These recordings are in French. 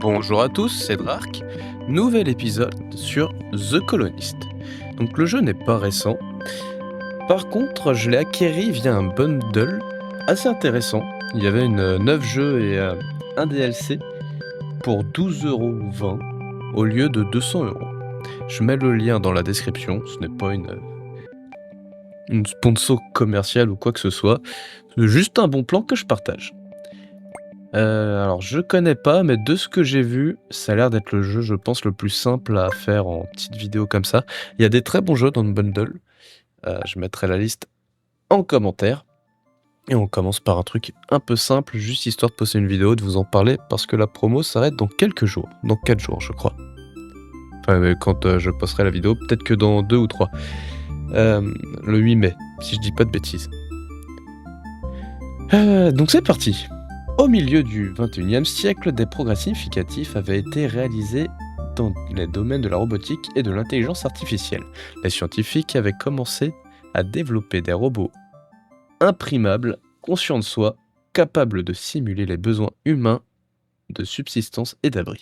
Bonjour à tous, c'est Drark. Nouvel épisode sur The Colonist. Donc le jeu n'est pas récent. Par contre, je l'ai acquéri via un bundle assez intéressant. Il y avait une 9 jeux et un DLC pour 12,20 € au lieu de 200 €. Je mets le lien dans la description, ce n'est pas une sponsor commerciale ou quoi que ce soit. C'est juste un bon plan que je partage. Alors je connais pas, mais de ce que j'ai vu, ça a l'air d'être le jeu, je pense, le plus simple à faire en petite vidéo comme ça. Il y a des très bons jeux dans le bundle. Je mettrai la liste en commentaire. Et on commence par un truc un peu simple, juste histoire de poster une vidéo, de vous en parler, parce que la promo s'arrête dans quelques jours. Dans 4 jours, je crois. Enfin, quand je posterai la vidéo, peut-être que dans 2 ou 3. Le 8 mai, si je dis pas de bêtises. Donc c'est parti. Au milieu du XXIe siècle, des progrès significatifs avaient été réalisés dans les domaines de la robotique et de l'intelligence artificielle. Les scientifiques avaient commencé à développer des robots imprimables, conscients de soi, capables de simuler les besoins humains de subsistance et d'abri.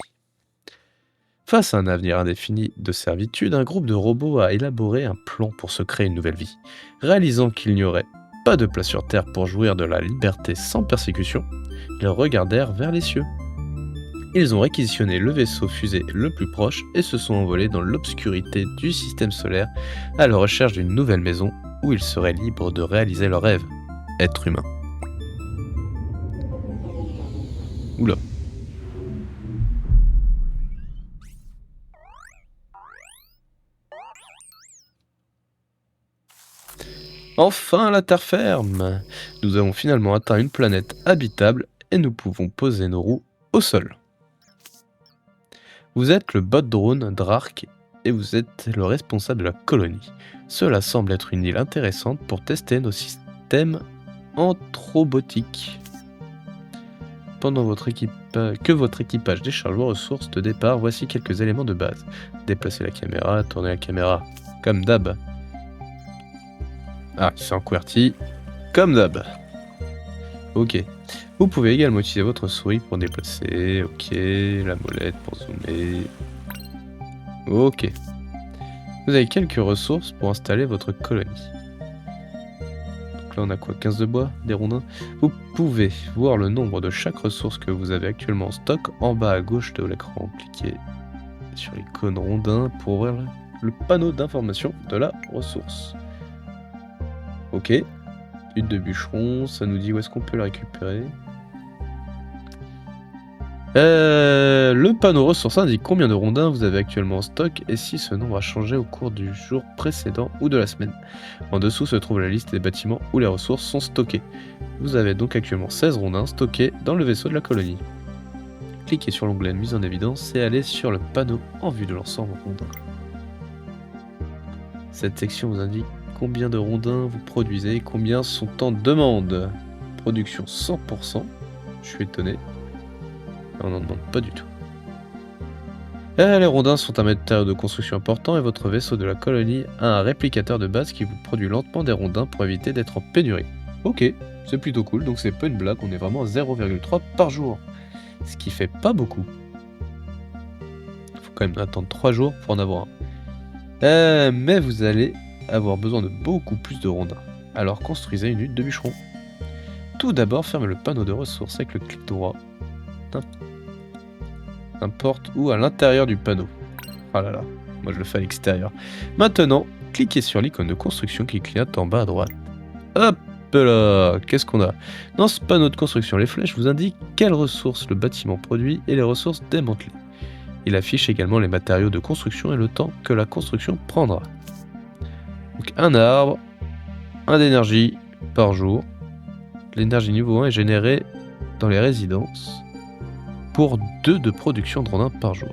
Face à un avenir indéfini de servitude, un groupe de robots a élaboré un plan pour se créer une nouvelle vie. Réalisant qu'il n'y aurait pas de place sur Terre pour jouir de la liberté sans persécution, ils regardèrent vers les cieux. Ils ont réquisitionné le vaisseau fusée le plus proche et se sont envolés dans l'obscurité du système solaire à la recherche d'une nouvelle maison où ils seraient libres de réaliser leurs rêves. Être humain. Oula. Enfin la terre ferme. Nous avons finalement atteint une planète habitable et nous pouvons poser nos roues au sol. Vous êtes le bot drone Drark et vous êtes le responsable de la colonie. Cela semble être une île intéressante pour tester nos systèmes anthrobotiques. Pendant que votre équipage décharge vos ressources de départ, voici quelques éléments de base. Déplacer la caméra, tourner la caméra, comme d'hab. Ah, c'est en QWERTY, comme d'hab. Ok. Vous pouvez également utiliser votre souris pour déplacer, ok, la molette pour zoomer. Ok. Vous avez quelques ressources pour installer votre colonie. Donc là on a quoi, 15 de bois, des rondins. Vous pouvez voir le nombre de chaque ressource que vous avez actuellement en stock en bas à gauche de l'écran. Cliquez sur l'icône rondin pour ouvrir le panneau d'information de la ressource. Ok. Hutte de bûcheron, ça nous dit où est-ce qu'on peut la récupérer. Le panneau ressources indique combien de rondins vous avez actuellement en stock et si ce nombre a changé au cours du jour précédent ou de la semaine. En dessous se trouve la liste des bâtiments où les ressources sont stockées. Vous avez donc actuellement 16 rondins stockés dans le vaisseau de la colonie. Cliquez sur l'onglet mise en évidence et allez sur le panneau en vue de l'ensemble rondin. Cette section vous indique combien de rondins vous produisez et combien sont en demande. Production 100%, je suis étonné. On n'en demande pas du tout. Les rondins sont un matériau de construction important et votre vaisseau de la colonie a un réplicateur de base qui vous produit lentement des rondins pour éviter d'être en pénurie. Ok, c'est plutôt cool, donc c'est pas une blague, on est vraiment à 0,3 par jour. Ce qui fait pas beaucoup. Faut quand même attendre 3 jours pour en avoir un. Mais vous allez avoir besoin de beaucoup plus de rondins. Alors construisez une hutte de bûcheron. Tout d'abord, fermez le panneau de ressources avec le clic droit. N'importe où à l'intérieur du panneau. Ah là là, moi je le fais à l'extérieur. Maintenant, cliquez sur l'icône de construction qui clignote en bas à droite. Hop là, qu'est-ce qu'on a? Dans ce panneau de construction, les flèches vous indiquent quelles ressources le bâtiment produit et les ressources démantelées. Il affiche également les matériaux de construction et le temps que la construction prendra. Donc un arbre, 1 d'énergie par jour. L'énergie niveau 1 est générée dans les résidences pour 2 de production de rondins par jour.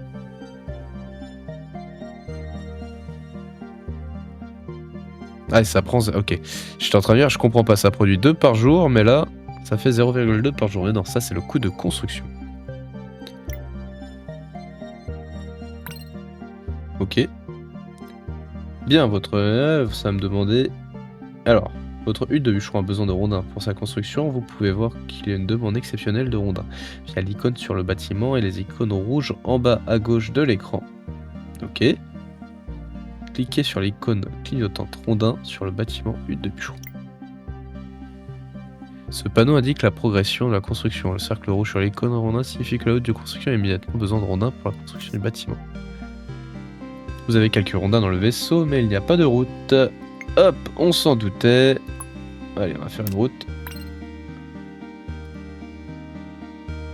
Ah, ça prend... Ok. J'étais en train de dire, je comprends pas, ça produit 2 par jour, mais là, ça fait 0,2 par jour. Mais non, ça c'est le coût de construction. Ok. Bien, votre... ça me demandait... Alors, Votre hutte de bûcheron a besoin de rondins. Pour sa construction, vous pouvez voir qu'il y a une demande exceptionnelle de rondins via l'icône sur le bâtiment et les icônes rouges en bas à gauche de l'écran. Ok. Cliquez sur l'icône clignotante rondin sur le bâtiment hutte de bûcheron. Ce panneau indique la progression de la construction. Le cercle rouge sur l'icône rondin signifie que la hutte de construction a immédiatement besoin de rondins pour la construction du bâtiment. Vous avez quelques rondins dans le vaisseau, mais il n'y a pas de route. Hop, on s'en doutait. Allez, on va faire une route.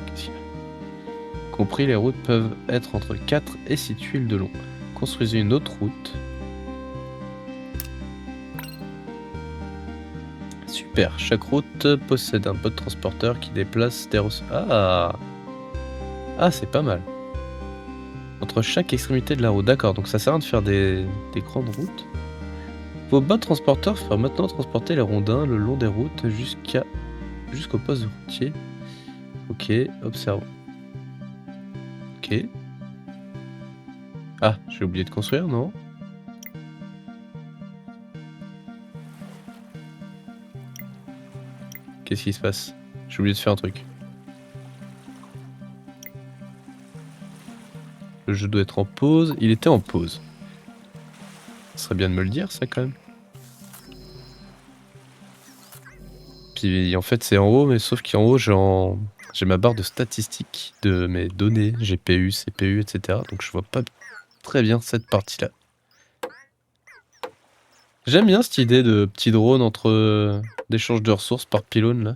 Qu'est-ce qu'il y a ? Compris, les routes peuvent être entre 4 et 6 tuiles de long. Construisez une autre route. Super, chaque route possède un bot transporteur qui déplace des ressources. Ah, c'est pas mal. Entre chaque extrémité de la route, d'accord, donc ça sert à rien de faire des grandes routes. Vos bots transporteurs feront maintenant transporter les rondins le long des routes jusqu'au poste routier. Ok, observons. Ok. Ah, j'ai oublié de construire, non? Qu'est-ce qui se passe? J'ai oublié de faire un truc. Le jeu doit être en pause. Il était en pause. Ce serait bien de me le dire, ça, quand même. Puis, en fait, c'est en haut, mais sauf qu'en haut, j'ai ma barre de statistiques de mes données, GPU, CPU, etc. Donc, je vois pas très bien cette partie-là. J'aime bien cette idée de petit drone entre d'échange de ressources par pylône, là.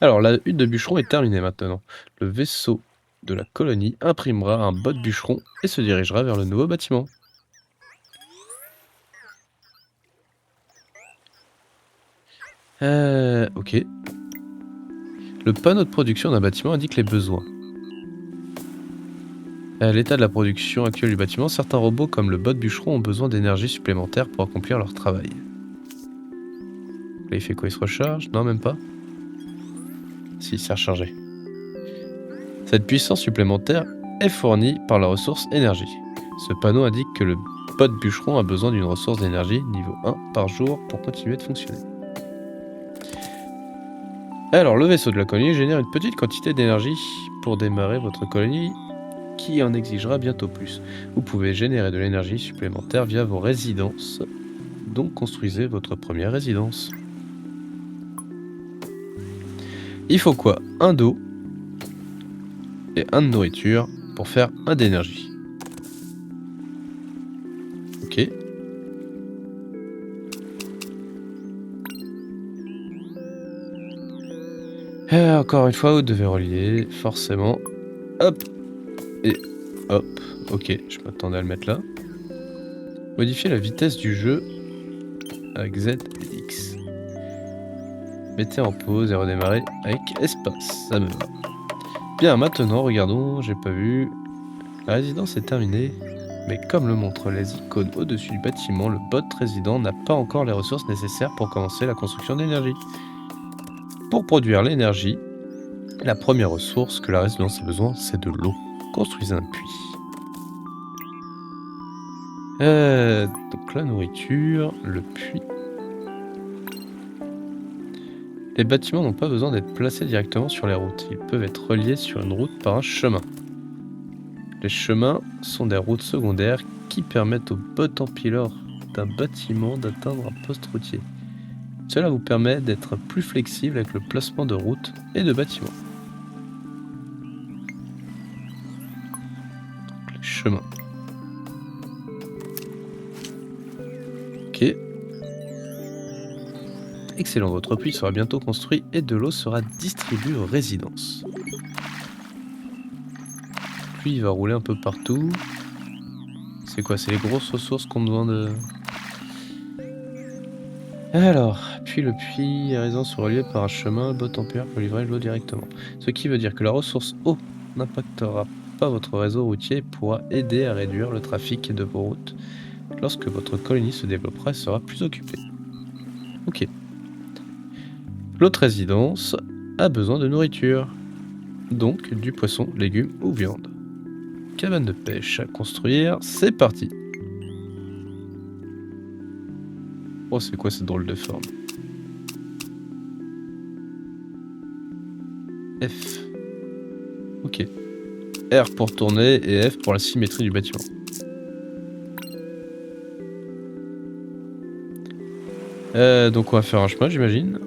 Alors, la hutte de bûcheron est terminée maintenant. Le vaisseau de la colonie imprimera un bot bûcheron et se dirigera vers le nouveau bâtiment. Ok. Le panneau de production d'un bâtiment indique les besoins. À l'état de la production actuelle du bâtiment, certains robots comme le bot bûcheron ont besoin d'énergie supplémentaire pour accomplir leur travail. Là, il fait quoi? Il se recharge? Non, même pas. Si, il s'est rechargé. Cette puissance supplémentaire est fournie par la ressource énergie. Ce panneau indique que le bot bûcheron a besoin d'une ressource d'énergie niveau 1 par jour pour continuer de fonctionner. Alors, le vaisseau de la colonie génère une petite quantité d'énergie pour démarrer votre colonie qui en exigera bientôt plus. Vous pouvez générer de l'énergie supplémentaire via vos résidences. Donc construisez votre première résidence. Il faut quoi? Un d'eau et un de nourriture pour faire un d'énergie. Ok. Encore une fois, vous devez relier, forcément. Hop. Et hop. Ok, je m'attendais à le mettre là. Modifier la vitesse du jeu avec Z et X. Mettez en pause et redémarrer avec espace. Ça me va. Bien, maintenant, regardons, j'ai pas vu. La résidence est terminée. Mais comme le montrent les icônes au-dessus du bâtiment, le bot résident n'a pas encore les ressources nécessaires pour commencer la construction d'énergie. Pour produire l'énergie, la première ressource que la résidence a besoin, c'est de l'eau. Construisez un puits. Donc la nourriture, le puits. Les bâtiments n'ont pas besoin d'être placés directement sur les routes. Ils peuvent être reliés sur une route par un chemin. Les chemins sont des routes secondaires qui permettent au bot empileur d'un bâtiment d'atteindre un poste routier. Cela vous permet d'être plus flexible avec le placement de routes et de bâtiments. Les chemins. Ok. Excellent, votre puits sera bientôt construit et de l'eau sera distribuée aux résidences. Puis il va rouler un peu partout. C'est quoi? C'est les grosses ressources qu'on a besoin de... Alors, puis le puits et résidence sont reliés par un chemin, le bot empire peut livrer l'eau directement. Ce qui veut dire que la ressource eau n'impactera pas votre réseau routier et pourra aider à réduire le trafic de vos routes lorsque votre colonie se développera et sera plus occupée. Ok. L'autre résidence a besoin de nourriture, donc du poisson, légumes ou viande. Cabane de pêche à construire, c'est parti. Oh, c'est quoi cette drôle de forme? F. Ok. R pour tourner et F pour la symétrie du bâtiment. Donc on va faire un chemin, j'imagine.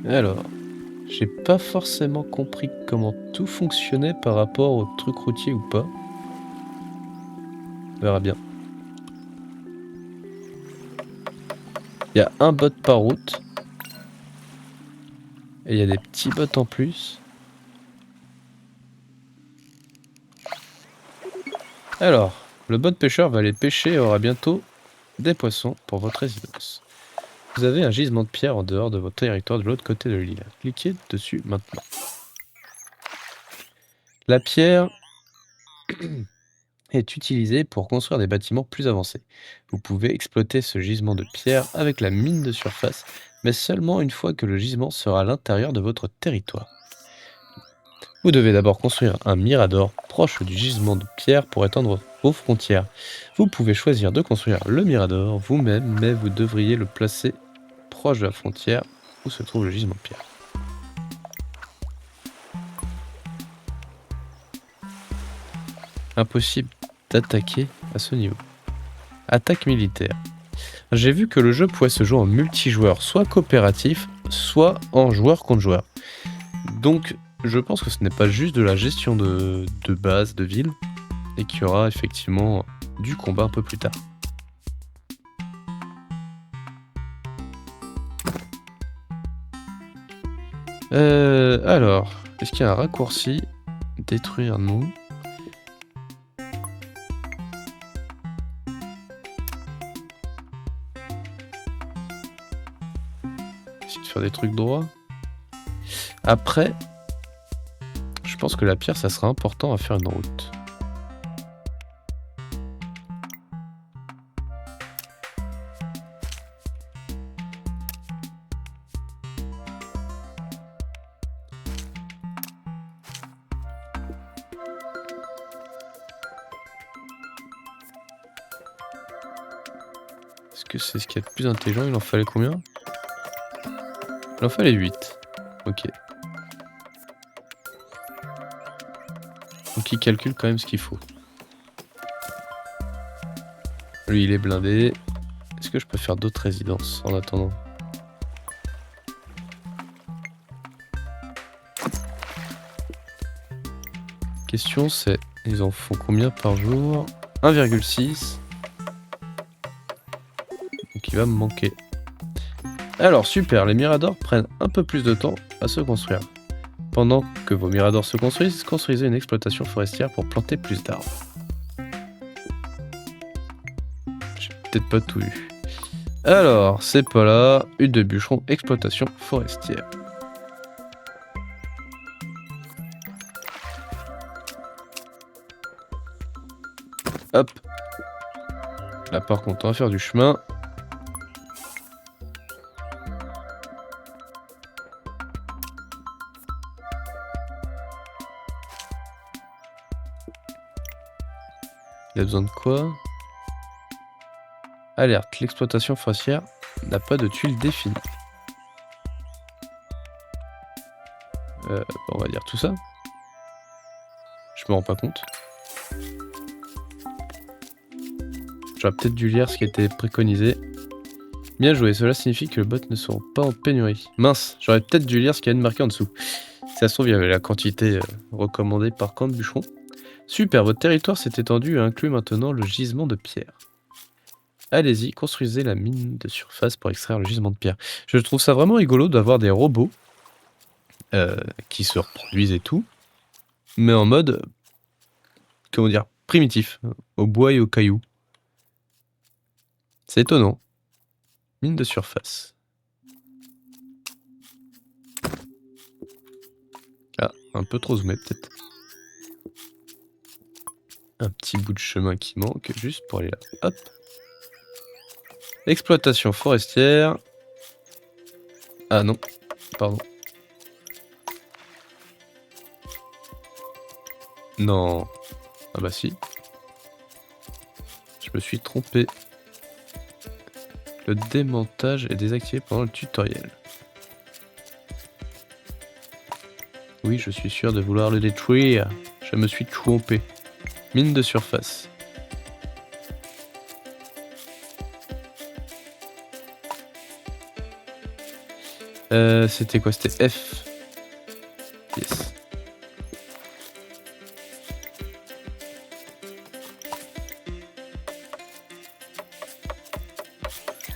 Alors, j'ai pas forcément compris comment tout fonctionnait par rapport au truc routier ou pas. On verra bien. Il y a un bot par route. Et il y a des petits bots en plus. Alors, le bot pêcheur va aller pêcher et aura bientôt des poissons pour votre résidence. Vous avez un gisement de pierre en dehors de votre territoire de l'autre côté de l'île. Cliquez dessus maintenant. La pierre est utilisée pour construire des bâtiments plus avancés. Vous pouvez exploiter ce gisement de pierre avec la mine de surface, mais seulement une fois que le gisement sera à l'intérieur de votre territoire. Vous devez d'abord construire un mirador proche du gisement de pierre pour étendre vos frontières. Vous pouvez choisir de construire le mirador vous-même, mais vous devriez le placer proche de la frontière où se trouve le gisement de pierre. Impossible d'attaquer à ce niveau. Attaque militaire. J'ai vu que le jeu pouvait se jouer en multijoueur, soit coopératif, soit en joueur contre joueur. Donc je pense que ce n'est pas juste de la gestion de base, de ville, et qu'il y aura effectivement du combat un peu plus tard. Alors, est-ce qu'il y a un raccourci? Détruire, non. Essayer de faire des trucs droits. Après, je pense que la pierre, ça sera important à faire une route. Est-ce que c'est ce qu'il y a de plus intelligent? Il en fallait combien? Il en fallait 8. Ok. Donc il calcule quand même ce qu'il faut. Lui, il est blindé. Est-ce que je peux faire d'autres résidences en attendant? Question c'est, ils en font combien par jour? 1,6. Donc il va me manquer. Alors super, les miradors prennent un peu plus de temps à se construire. Pendant que vos miradors se construisent, construisez une exploitation forestière pour planter plus d'arbres. J'ai peut-être pas tout vu. Alors, c'est pas là, hutte de bûcheron, exploitation forestière. Hop. Là par contre, on va faire du chemin. Il a besoin de quoi? Alerte, l'exploitation forestière n'a pas de tuiles définies. On va dire tout ça. Je me rends pas compte. J'aurais peut-être dû lire ce qui était préconisé. Bien joué, cela signifie que les bots ne seront pas en pénurie. Mince, j'aurais peut-être dû lire ce qu'il y a de marqué en dessous. Si ça se trouve, il y avait la quantité recommandée par camp de bûcheron. Super, votre territoire s'est étendu et inclut maintenant le gisement de pierre. Allez-y, construisez la mine de surface pour extraire le gisement de pierre. Je trouve ça vraiment rigolo d'avoir des robots qui se reproduisent et tout, mais en mode, comment dire, primitif, au bois et aux cailloux. C'est étonnant. Mine de surface. Ah, un peu trop zoomé peut-être. Un petit bout de chemin qui manque, juste pour aller là. Hop. Exploitation forestière. Ah non, pardon. Non. Ah bah si. Je me suis trompé. Le démontage est désactivé pendant le tutoriel. Oui, je suis sûr de vouloir le détruire. Je me suis trompé. Mine de surface. C'était quoi? C'était F. Yes.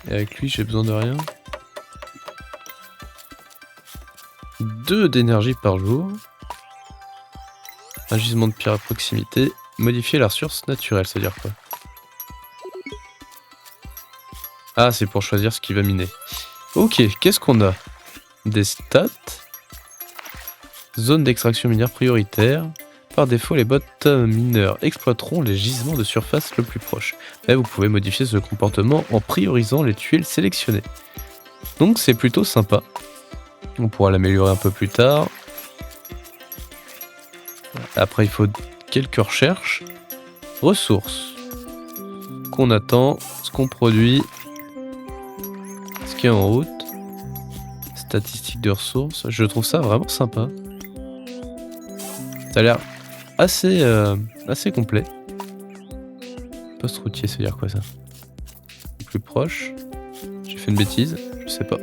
Et avec lui, j'ai besoin de rien. 2 d'énergie par jour. Un gisement de pierre à proximité. Modifier la ressource naturelle, c'est-à-dire quoi? Ah, c'est pour choisir ce qu'il va miner. Ok, qu'est-ce qu'on a? Des stats. Zone d'extraction minière prioritaire. Par défaut, les bots mineurs exploiteront les gisements de surface le plus proche. Mais vous pouvez modifier ce comportement en priorisant les tuiles sélectionnées. Donc c'est plutôt sympa. On pourra l'améliorer un peu plus tard. Après, il faut quelques recherches. Ressources. Qu'on attend, ce qu'on produit, ce qui est en route. Statistiques de ressources. Je trouve ça vraiment sympa. Ça a l'air assez complet. Poste routier, ça veut dire quoi ça? Plus proche. J'ai fait une bêtise, je sais pas.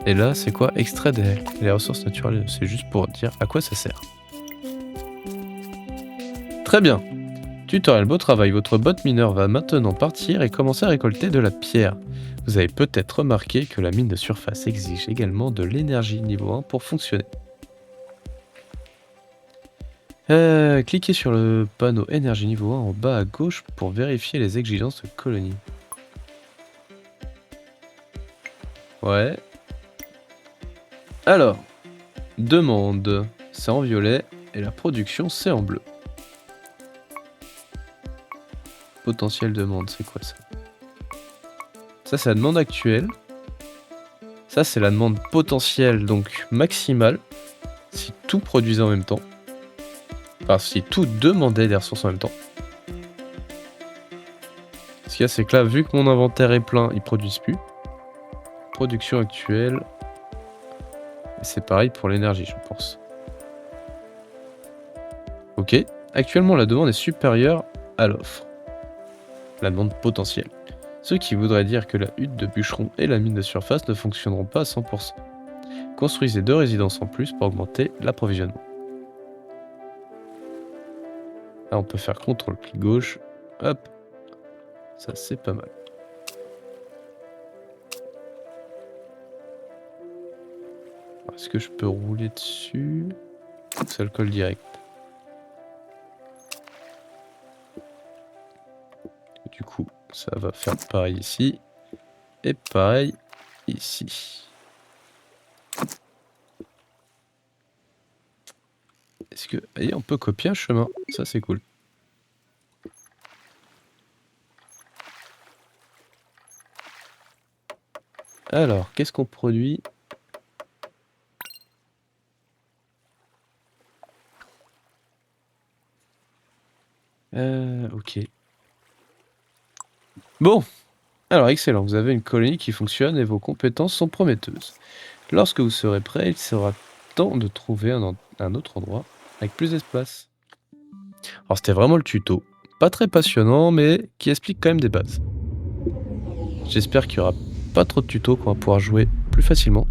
Et là, c'est quoi? Extrait des ressources naturelles. C'est juste pour dire à quoi ça sert. Très bien. Tutoriel, beau travail. Votre bot mineur va maintenant partir et commencer à récolter de la pierre. Vous avez peut-être remarqué que la mine de surface exige également de l'énergie niveau 1 pour fonctionner. Cliquez sur le panneau énergie niveau 1 en bas à gauche pour vérifier les exigences de colonie. Ouais. Alors, demande, c'est en violet et la production c'est en bleu. Potentiel demande, c'est quoi ça? Ça c'est la demande actuelle. Ça c'est la demande potentielle, donc maximale, si tout produisait en même temps. Enfin, si tout demandait des ressources en même temps. Ce qu'il y a, c'est que là, vu que mon inventaire est plein, ils produisent plus. Production actuelle. C'est pareil pour l'énergie, je pense. Ok. Actuellement, la demande est supérieure à l'offre. La demande potentielle. Ce qui voudrait dire que la hutte de bûcheron et la mine de surface ne fonctionneront pas à 100%. Construisez 2 résidences en plus pour augmenter l'approvisionnement. Là, on peut faire CTRL clic gauche. Hop. Ça, c'est pas mal. Est-ce que je peux rouler dessus? Ça le colle direct. Du coup, ça va faire pareil ici. Et pareil ici. Est-ce que... Et on peut copier un chemin. Ça, c'est cool. Alors, qu'est-ce qu'on produit? Ok. Bon. Alors, excellent. Vous avez une colonie qui fonctionne et vos compétences sont prometteuses. Lorsque vous serez prêt, il sera temps de trouver un autre endroit avec plus d'espace. Alors, c'était vraiment le tuto. Pas très passionnant, mais qui explique quand même des bases. J'espère qu'il n'y aura pas trop de tutos qu'on va pouvoir jouer plus facilement.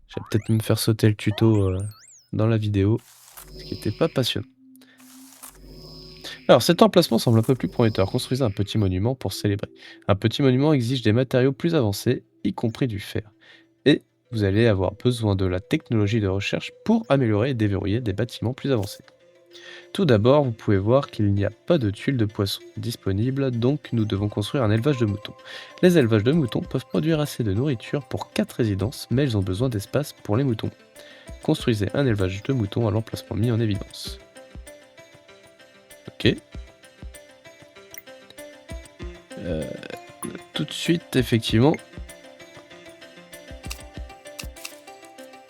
Je vais peut-être me faire sauter le tuto dans la vidéo, ce qui n'était pas passionnant. Alors, cet emplacement semble un peu plus prometteur. Construisez un petit monument pour célébrer. Un petit monument exige des matériaux plus avancés, y compris du fer. Et vous allez avoir besoin de la technologie de recherche pour améliorer et déverrouiller des bâtiments plus avancés. Tout d'abord, vous pouvez voir qu'il n'y a pas de tuiles de poissons disponibles, donc nous devons construire un élevage de moutons. Les élevages de moutons peuvent produire assez de nourriture pour 4 résidences, mais ils ont besoin d'espace pour les moutons. Construisez un élevage de moutons à l'emplacement mis en évidence. Ok. tout de suite, effectivement.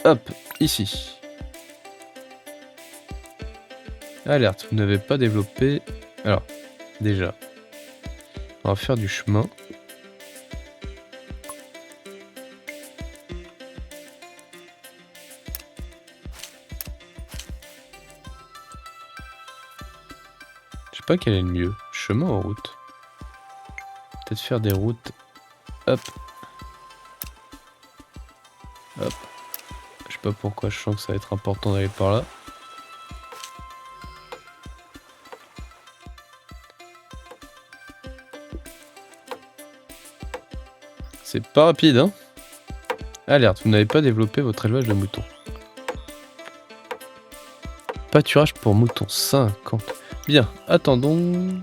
Hop, ici. Alerte, vous n'avez pas développé... Alors, déjà, on va faire du chemin. Je sais pas quel est le mieux, chemin ou route. Peut-être faire des routes. Hop. Hop. Je sais pas pourquoi, je sens que ça va être important d'aller par là. C'est pas rapide, hein. Alerte, vous n'avez pas développé votre élevage de moutons. Pâturage pour moutons, 50. Bien, attendons.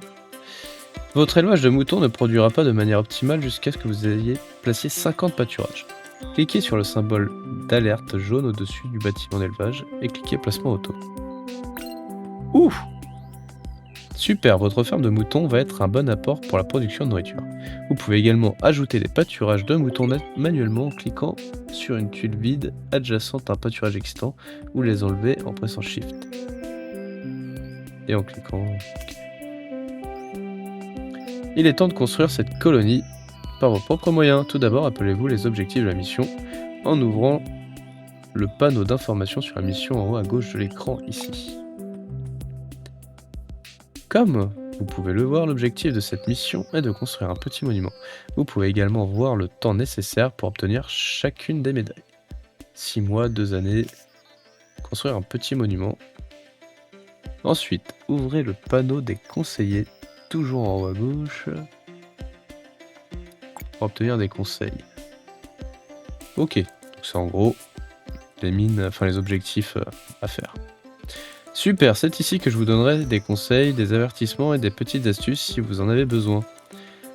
Votre élevage de moutons ne produira pas de manière optimale jusqu'à ce que vous ayez placé 50 pâturages. Cliquez sur le symbole d'alerte jaune au-dessus du bâtiment d'élevage et cliquez placement auto. Ouh! Super, votre ferme de moutons va être un bon apport pour la production de nourriture. Vous pouvez également ajouter des pâturages de moutons manuellement en cliquant sur une tuile vide adjacente à un pâturage existant ou les enlever en pressant Shift. Et en cliquant... Il est temps de construire cette colonie par vos propres moyens. Tout d'abord, appelez-vous les objectifs de la mission en ouvrant le panneau d'information sur la mission en haut à gauche de l'écran ici. Comme vous pouvez le voir, l'objectif de cette mission est de construire un petit monument. Vous pouvez également voir le temps nécessaire pour obtenir chacune des médailles. 6 mois, 2 années. Construire un petit monument. Ensuite, ouvrez le panneau des conseillers, toujours en haut à gauche, pour obtenir des conseils. Ok, donc c'est en gros les mines, enfin les objectifs à faire. Super, c'est ici que je vous donnerai des conseils, des avertissements et des petites astuces si vous en avez besoin.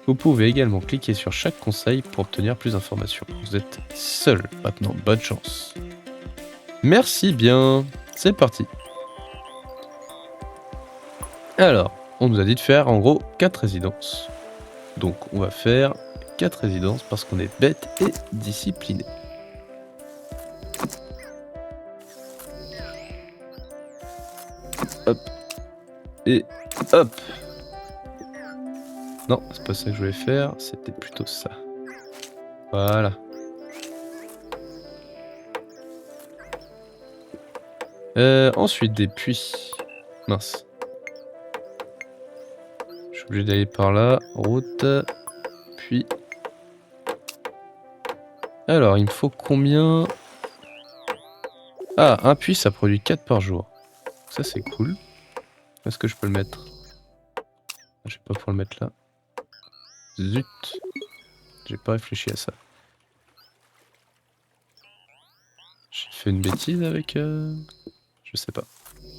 Vous pouvez également cliquer sur chaque conseil pour obtenir plus d'informations. Vous êtes seul maintenant, bonne chance. Merci bien, c'est parti. Alors, on nous a dit de faire en gros 4 résidences. Donc on va faire 4 résidences parce qu'on est bête et discipliné. Hop. Et hop. Non, c'est pas ça que je voulais faire, c'était plutôt ça. Voilà. Ensuite, des puits. Mince. Je suis obligé d'aller par là. Route. Puits. Alors, il me faut combien? Ah, un puits, ça produit 4 par jour. Ça, c'est cool. Est-ce que je peux le mettre? Je vais pas pouvoir le mettre là. Zut. J'ai pas réfléchi à ça. J'ai fait une bêtise avec... Je sais pas. Il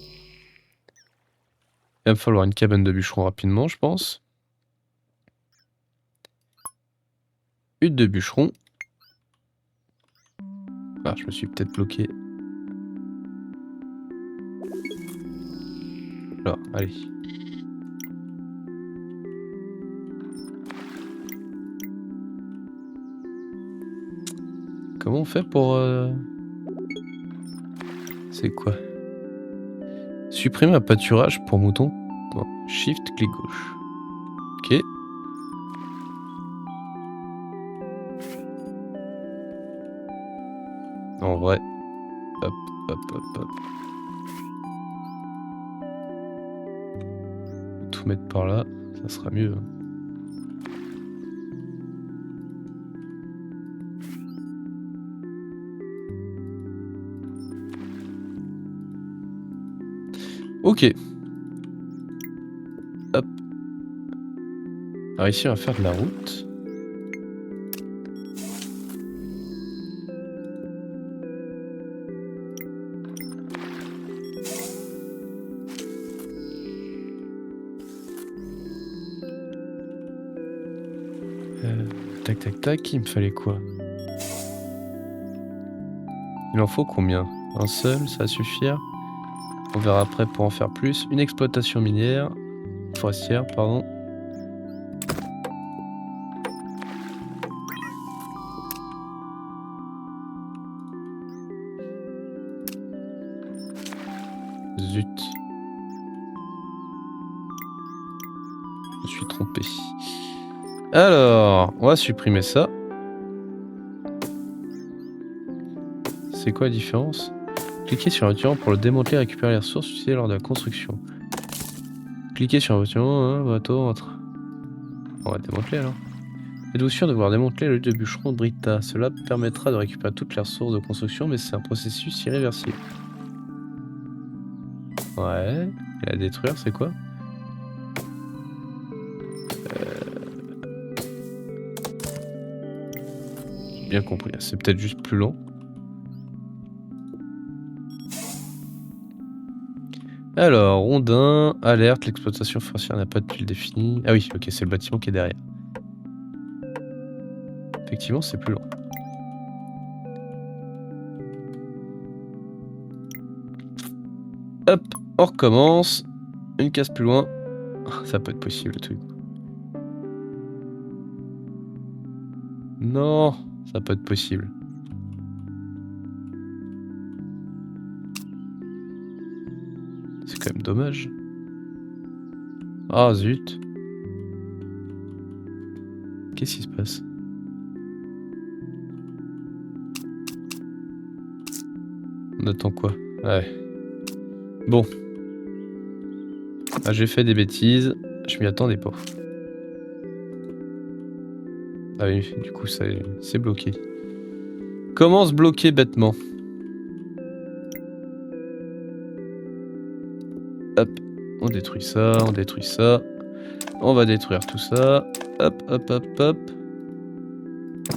va me falloir une cabane de bûcheron rapidement, je pense. Hutte de bûcheron. Ah, je me suis peut-être bloqué. Alors, allez. Comment on fait pour... C'est quoi? Supprimer un pâturage pour moutons. Non. Shift, clic gauche. Ok. En vrai. Hop, hop, hop, hop. Tout mettre par là, ça sera mieux. Ok. Hop. Alors ici, on va faire de la route. Tac, tac, tac. Il me fallait quoi? Il en faut combien? Un seul, ça va suffire. On verra après pour en faire plus. Une exploitation minière. Forestière, pardon. Zut. Je me suis trompé. Alors, on va supprimer ça. C'est quoi la différence? Cliquez sur un bâtiment pour le démanteler et récupérer les ressources utilisées lors de la construction. Cliquez sur un bâtiment, bateau, entre. On va démanteler alors. Êtes-vous sûr de vouloir démanteler le lieu de bûcheron de Brita? Cela permettra de récupérer toutes les ressources de construction, mais c'est un processus irréversible. Ouais. Et la détruire, c'est quoi? J'ai bien compris. C'est peut-être juste plus long. Alors, rondin, alerte, l'exploitation forestière n'a pas de tuile définie. Ah oui, ok, c'est le bâtiment qui est derrière. Effectivement, c'est plus long. Hop, on recommence. Une case plus loin. Ça peut être possible, le truc. Non, ça peut être possible. C'est quand même dommage. Ah zut. Qu'est-ce qui se passe? On attend quoi? Ouais. Bon. Ah, j'ai fait des bêtises. Je m'y attendais pas. Ah oui, du coup, c'est bloqué. Comment se bloquer bêtement? Hop, on détruit ça, on détruit ça. On va détruire tout ça. Hop, hop, hop, hop.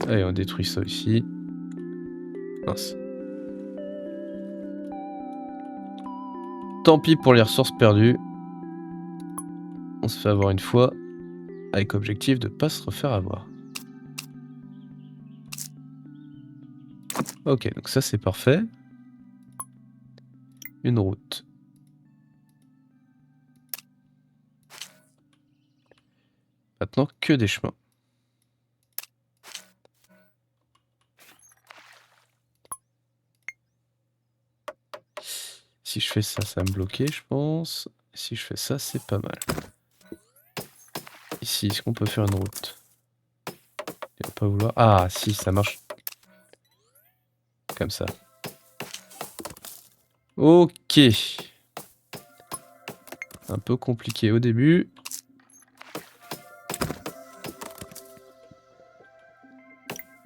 Allez, on détruit ça ici. Mince. Tant pis pour les ressources perdues. On se fait avoir une fois. Avec objectif de pas se refaire avoir. Ok, donc ça c'est parfait. Une route. Maintenant que des chemins. Si je fais ça, ça va me bloquer, je pense. Si je fais ça, c'est pas mal. Ici, est-ce qu'on peut faire une route? Il va pas vouloir. Ah, si, ça marche. Comme ça. Ok. Un peu compliqué au début.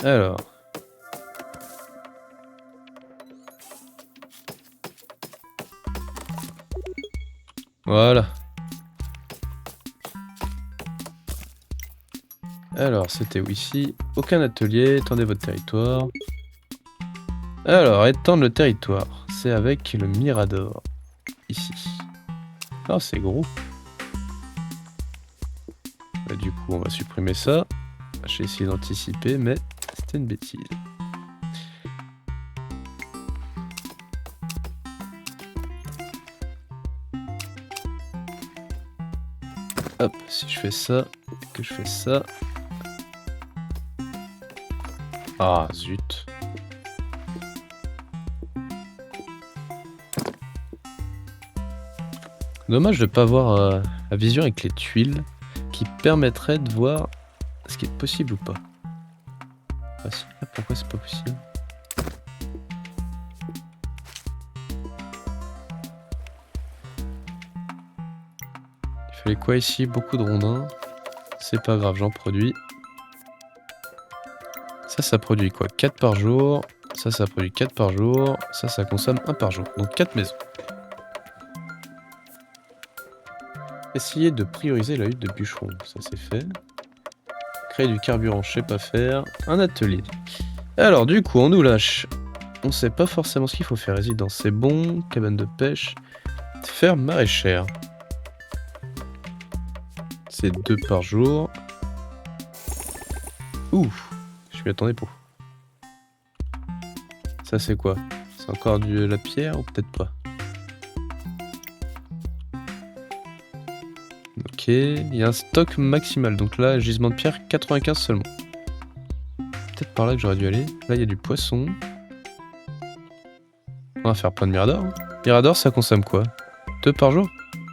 Alors. Voilà. Alors, c'était où ici? Aucun atelier, étendez votre territoire. Alors, étendre le territoire. C'est avec le Mirador. Ici. Ah, c'est gros. Bah, du coup, on va supprimer ça. J'ai essayé d'anticiper, mais c'était une bêtise. Hop, si je fais ça, que je fais ça. Ah, zut. Dommage de ne pas avoir la vision avec les tuiles qui permettrait de voir ce qui est possible ou pas. Ah, si. Ah, pourquoi c'est pas possible? Il fallait quoi ici? Beaucoup de rondins. C'est pas grave, j'en produis. Ça produit quoi? 4 par jour. Ça produit 4 par jour. Ça consomme 1 par jour. Donc 4 maisons. Essayer de prioriser la lutte de bûcheron. Ça c'est fait. Créer du carburant, je sais pas faire. Un atelier. Alors du coup, on nous lâche. On sait pas forcément ce qu'il faut faire. Résidence, c'est bon. Cabane de pêche. Ferme maraîchère. C'est 2 par jour. Ouh, je m'y attendais pas. Ça c'est quoi? C'est encore de la pierre ou peut-être pas? Ok, il y a un stock maximal. Donc là, gisement de pierre, 95 seulement. Peut-être par là que j'aurais dû aller. Là, il y a du poisson. On va faire plein de miradors. Mirador, ça consomme quoi? 2 par jour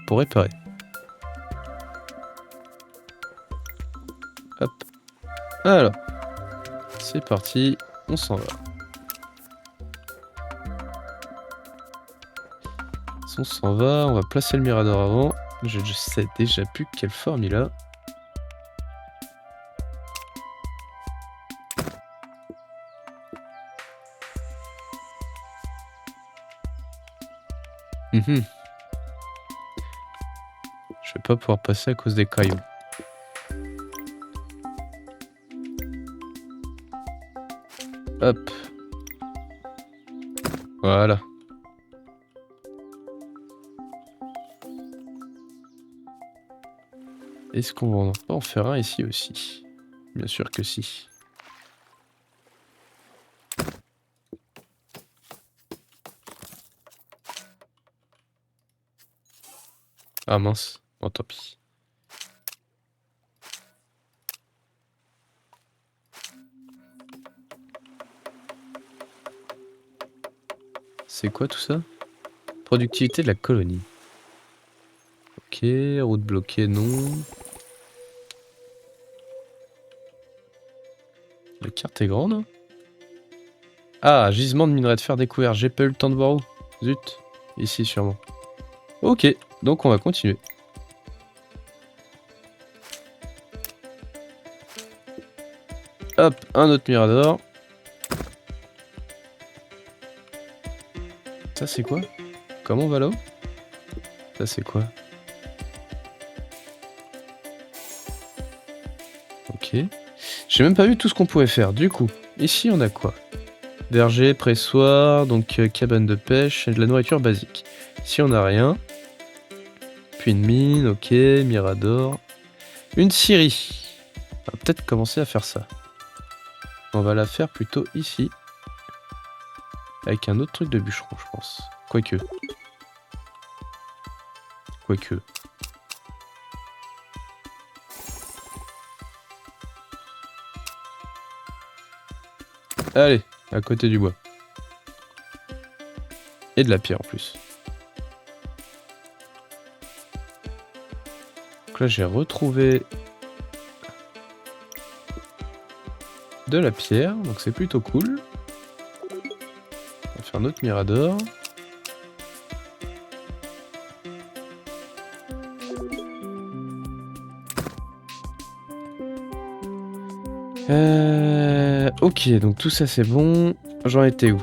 pour réparer. Hop. Alors, c'est parti, on s'en va. On s'en va, on va placer le mirador avant. Je sais déjà plus quelle forme il a. Je vais pas pouvoir passer à cause des cailloux. Hop. Voilà. Est-ce qu'on va pas en faire un ici aussi? Bien sûr que si. Ah mince. Bon, tant pis. C'est quoi tout ça? Productivité de la colonie. Ok, route bloquée, non. La carte est grande, hein. Ah, gisement de minerai de fer découvert. J'ai pas eu le temps de voir où. Zut. Ici sûrement. Ok, donc on va continuer. Hop, un autre mirador. Ça c'est quoi? Comment on va là-haut? Ça c'est quoi? Ok. J'ai même pas vu tout ce qu'on pouvait faire. Du coup, ici on a quoi? Verger, pressoir, donc cabane de pêche et de la nourriture basique. Ici on a rien. Puis une mine, ok, mirador. Une scierie. On va peut-être commencer à faire ça. On va la faire plutôt ici. Avec un autre truc de bûcheron, je pense. Quoique. Allez, à côté du bois. Et de la pierre en plus. Donc là j'ai retrouvé de la pierre, donc c'est plutôt cool. On va faire notre mirador. Ok, donc tout ça c'est bon. J'en étais où?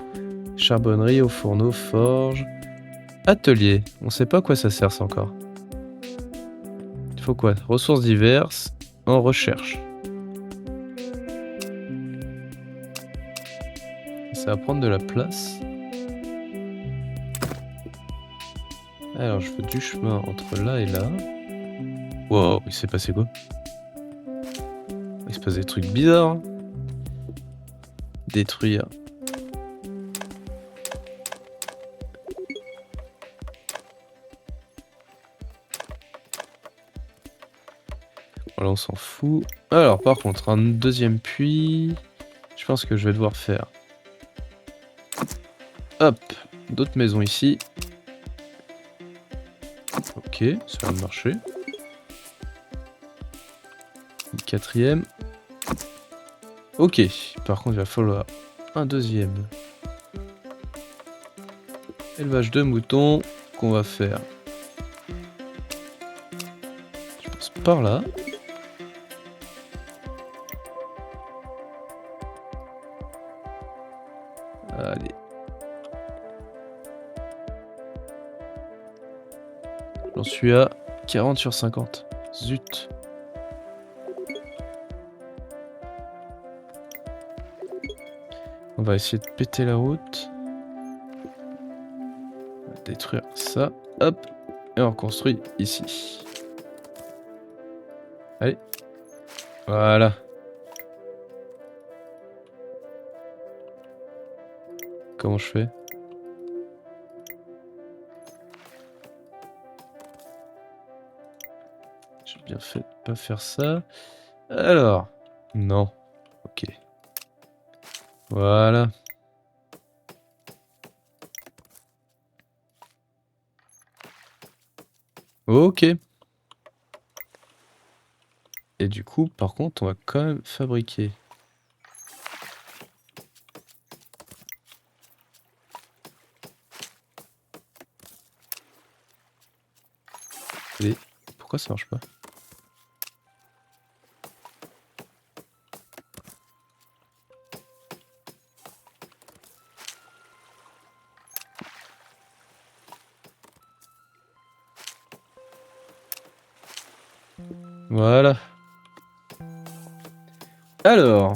Charbonnerie, au fourneau, forge. Atelier. On sait pas à quoi ça sert ça encore. Il faut quoi? Ressources diverses. En recherche. Ça va prendre de la place. Alors je veux du chemin entre là et là. Wow, il s'est passé quoi? Il se passe des trucs bizarres. Hein. Détruire. Voilà, on s'en fout. Alors par contre, un deuxième puits. Je pense que je vais devoir faire. Hop, d'autres maisons ici. Ok, ça va marcher. Une quatrième. Ok, par contre il va falloir un deuxième. Élevage de moutons qu'on va faire. Je pense par là. Allez. J'en suis à 40 sur 50. Zut. On va essayer de péter la route. On va détruire ça. Hop. Et on reconstruit ici. Allez. Voilà. Comment je fais? J'ai bien fait de pas faire ça. Alors. Non. Ok. Voilà. Ok. Et du coup, par contre, on va quand même fabriquer. Et pourquoi ça marche pas? Voilà. Alors,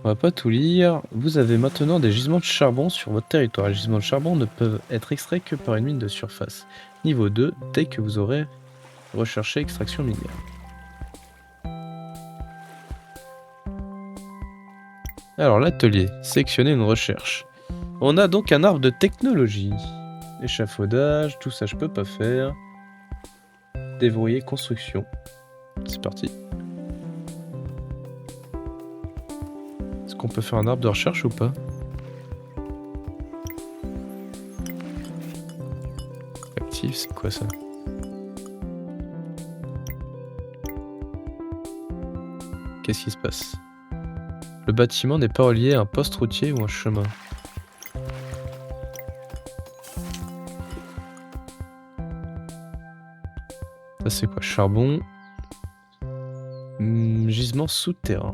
on va pas tout lire. Vous avez maintenant des gisements de charbon sur votre territoire. Les gisements de charbon ne peuvent être extraits que par une mine de surface. Niveau 2, dès que vous aurez recherché extraction minière. Alors, l'atelier. Sélectionner une recherche. On a donc un arbre de technologie. Échafaudage, tout ça je peux pas faire. Déverrouiller construction. C'est parti. Est-ce qu'on peut faire un arbre de recherche ou pas? Actif, c'est quoi ça? Qu'est-ce qui se passe? Le bâtiment n'est pas relié à un poste routier ou un chemin. Ça c'est quoi? Charbon. Gisement souterrain.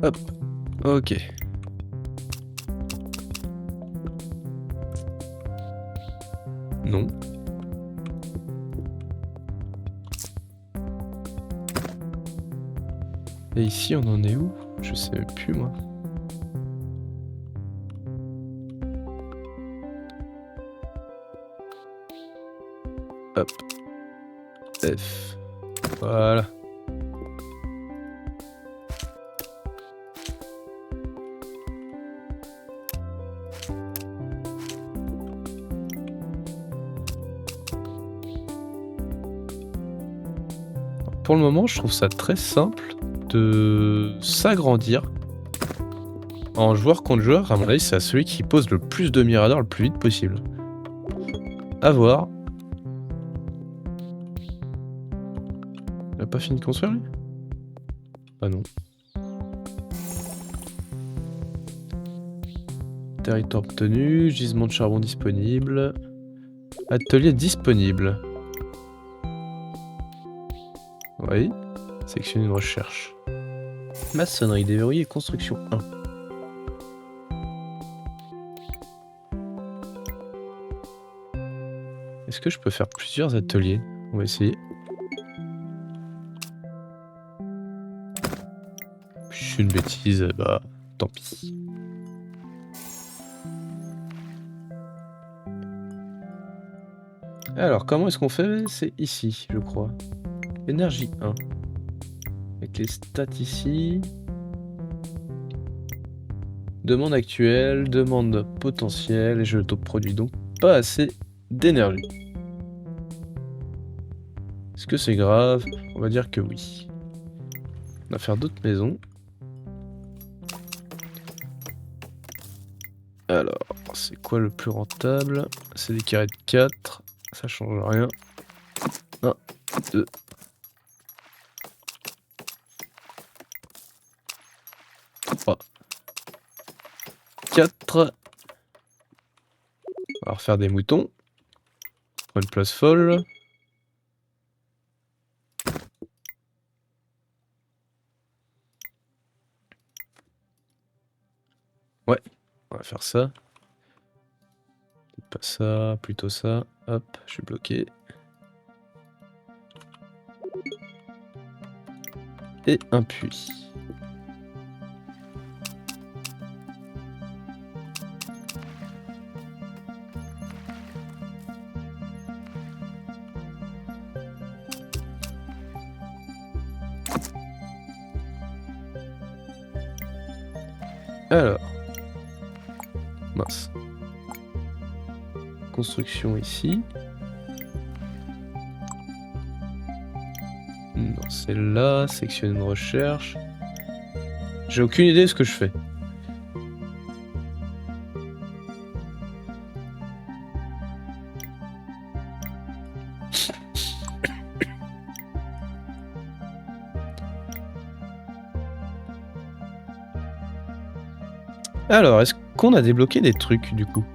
Hop. Ok. Non. Et ici on en est où? Je sais même plus moi. Hop. F. Voilà. Pour le moment, je trouve ça très simple de s'agrandir en joueur contre joueur. À mon avis, c'est à celui qui pose le plus de miradors le plus vite possible. À voir. Il a pas fini de construire lui? Ah non. Territoire obtenu, gisement de charbon disponible. Atelier disponible. Oui. Sélectionner une recherche. Maçonnerie déverrouillée, construction 1. Est-ce que je peux faire plusieurs ateliers? On va essayer. C'est une bêtise, bah tant pis. Alors, comment est-ce qu'on fait? C'est ici, je crois. Énergie 1. Avec les stats ici. Demande actuelle, demande potentielle, et je produis donc pas assez d'énergie. Est-ce que c'est grave? On va dire que oui. On va faire d'autres maisons. Alors, c'est quoi le plus rentable? C'est des carrés de 4. Ça change rien. 1, 2. 3. 4. On va refaire des moutons. Pour une place folle. Ouais, on va faire ça. Pas ça, plutôt ça. Hop, je suis bloqué. Et un puits. Alors. Mince. Construction ici. Non, c'est là, sélectionner une recherche. J'ai aucune idée de ce que je fais. Alors, est-ce qu'on a débloqué des trucs du coup?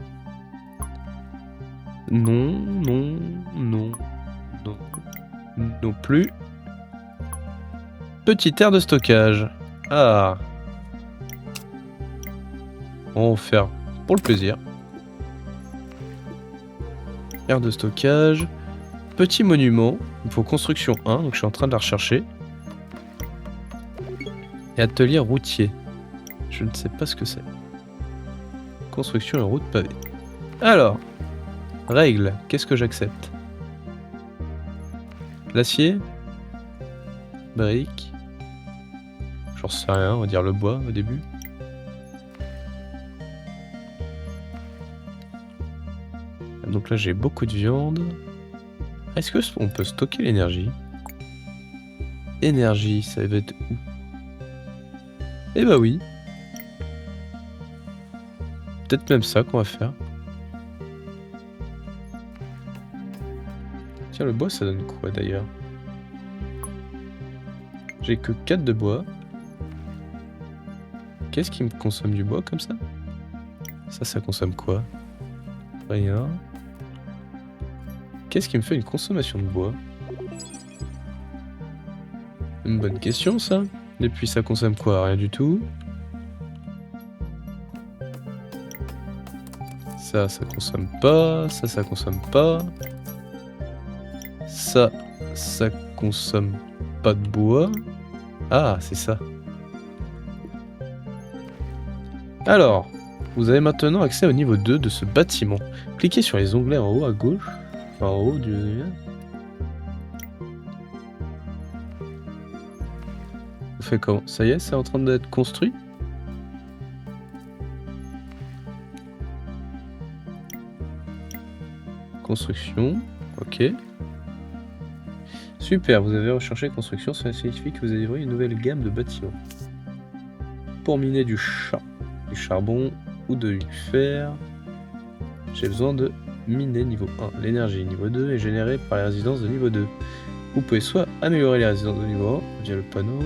Non, non, non, non, non plus. Petite aire de stockage. Ah. On va faire pour le plaisir. Aire de stockage. Petit monument. Il faut construction 1, donc je suis en train de la rechercher. Et atelier routier. Je ne sais pas ce que c'est. Construction et route pavée. Alors, règle, qu'est-ce que j'accepte? L'acier? Brique? J'en sais rien, on va dire le bois au début. Donc là j'ai beaucoup de viande. Est-ce qu'on peut stocker l'énergie? Énergie, ça va être où? Eh bah oui. Peut-être même ça qu'on va faire. Tiens, le bois ça donne quoi d'ailleurs? J'ai que 4 de bois. Qu'est-ce qui me consomme du bois comme ça? Ça consomme quoi? Rien. Qu'est-ce qui me fait une consommation de bois? Une bonne question ça. Et puis ça consomme quoi? Rien du tout. Ça consomme pas. Ça consomme pas. Ça consomme pas de bois. Ah, c'est ça. Alors, vous avez maintenant accès au niveau 2 de ce bâtiment. Cliquez sur les onglets en haut à gauche. Enfin, en haut du... Vous faites comment? Ça y est, c'est en train d'être construit? Construction, ok. Super, vous avez recherché construction, ça signifie que vous avez livré une nouvelle gamme de bâtiments. Pour miner du charbon ou du fer, j'ai besoin de miner niveau 1. L'énergie niveau 2 est générée par les résidences de niveau 2. Vous pouvez soit améliorer les résidences de niveau 1 via le panneau,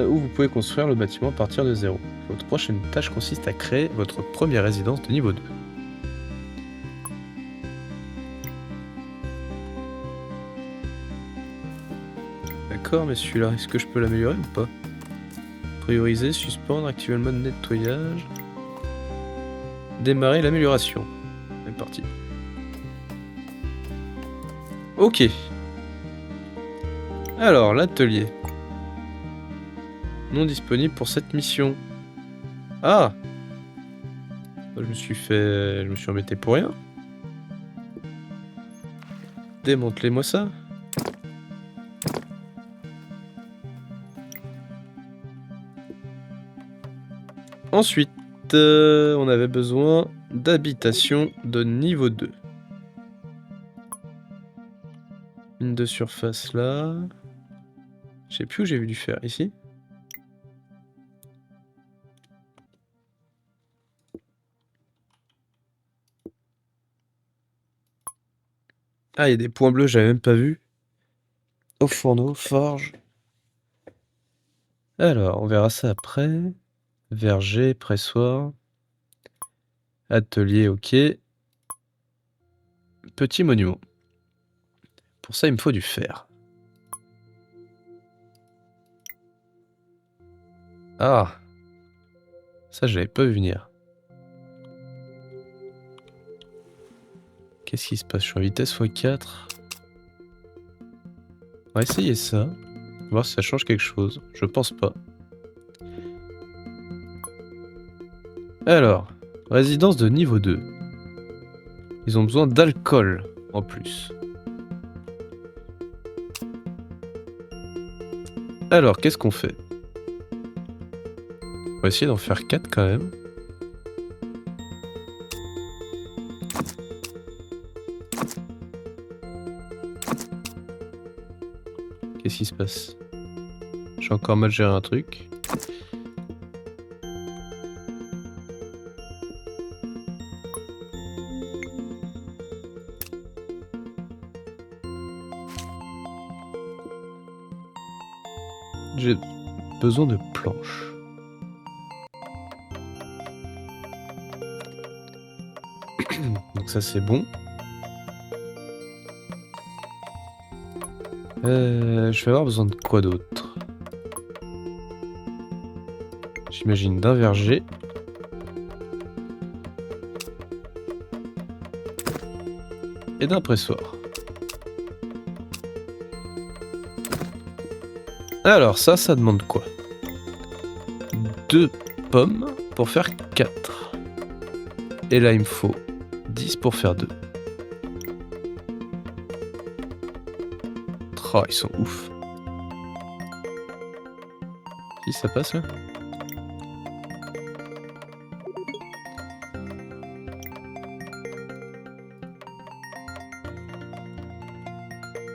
ou vous pouvez construire le bâtiment à partir de 0. Votre prochaine tâche consiste à créer votre première résidence de niveau 2. D'accord, mais celui-là, est-ce que je peux l'améliorer ou pas? Prioriser, suspendre, activer le mode nettoyage. Démarrer l'amélioration. C'est parti. Ok. Alors, l'atelier. Non disponible pour cette mission. Ah! Je me suis embêté pour rien. Démantelez-moi ça. Ensuite, on avait besoin d'habitation de niveau 2. Une de surface là. Je sais plus où j'ai vu du fer. Ici? Ah, il y a des points bleus, j'avais même pas vu. Au fourneau, forge. Alors, on verra ça après. Verger, pressoir. Atelier, ok. Petit monument. Pour ça, il me faut du fer. Ah! Ça, je l'avais pas vu venir. Qu'est-ce qui se passe? Je suis en vitesse x4. On va essayer ça. Voir si ça change quelque chose. Je pense pas. Alors, résidence de niveau 2. Ils ont besoin d'alcool en plus. Alors, qu'est-ce qu'on fait? On va essayer d'en faire 4 quand même. Qu'est-ce qui se passe? J'ai encore mal géré un truc. J'ai besoin de planches. Donc ça c'est bon. Je vais avoir besoin de quoi d'autre? J'imagine d'un verger. Et d'un pressoir. Alors ça demande quoi? 2 pommes pour faire 4. Et là il me faut 10 pour faire 2. Oh, ils sont ouf. Si ça passe là?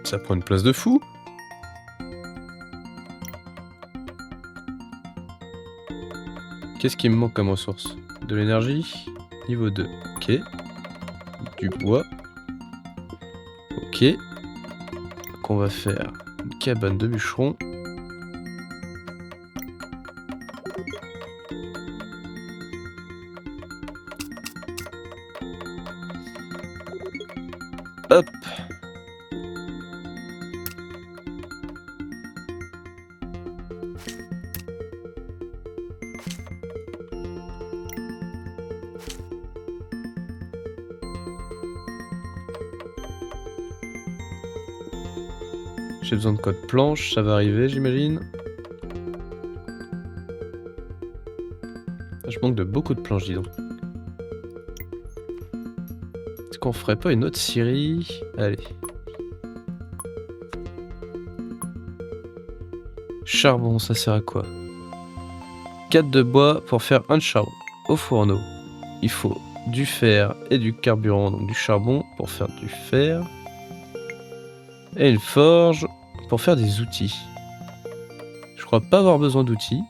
Ça prend une place de fou. Qu'est-ce qui me manque comme ressource? De l'énergie. Niveau 2. Ok. Du bois. Ok. Donc on va faire une cabane de bûcheron. Hop. J'ai besoin de quoi? De planches, ça va arriver j'imagine. Je manque de beaucoup de planches, dis donc. Est-ce qu'on ferait pas une autre scierie? Allez. Charbon, ça sert à quoi? 4 de bois pour faire un de charbon. Au fourneau, il faut du fer et du carburant, donc du charbon pour faire du fer. Et une forge pour faire des outils. Je crois pas avoir besoin d'outils.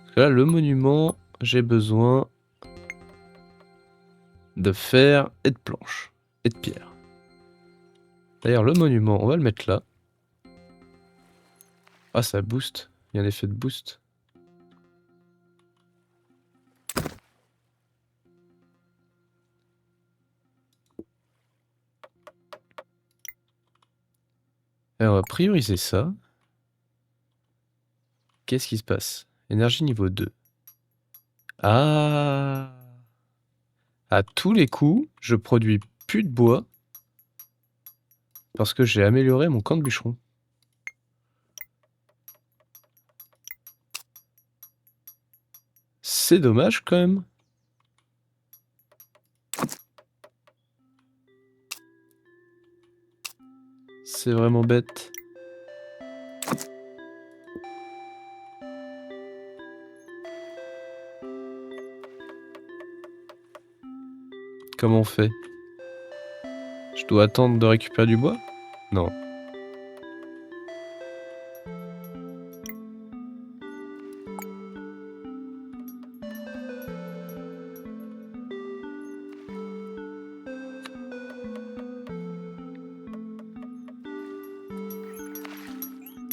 Parce que là, le monument, j'ai besoin de fer et de planches. Et de pierre. D'ailleurs, le monument, on va le mettre là. Ah, ça booste. Il y a un effet de boost. Alors, on va prioriser ça. Qu'est-ce qui se passe? Énergie niveau 2. Ah! À tous les coups, je produis plus de bois. Parce que j'ai amélioré mon camp de bûcheron. C'est dommage quand même. C'est vraiment bête. Comment on fait? Je dois attendre de récupérer du bois? Non.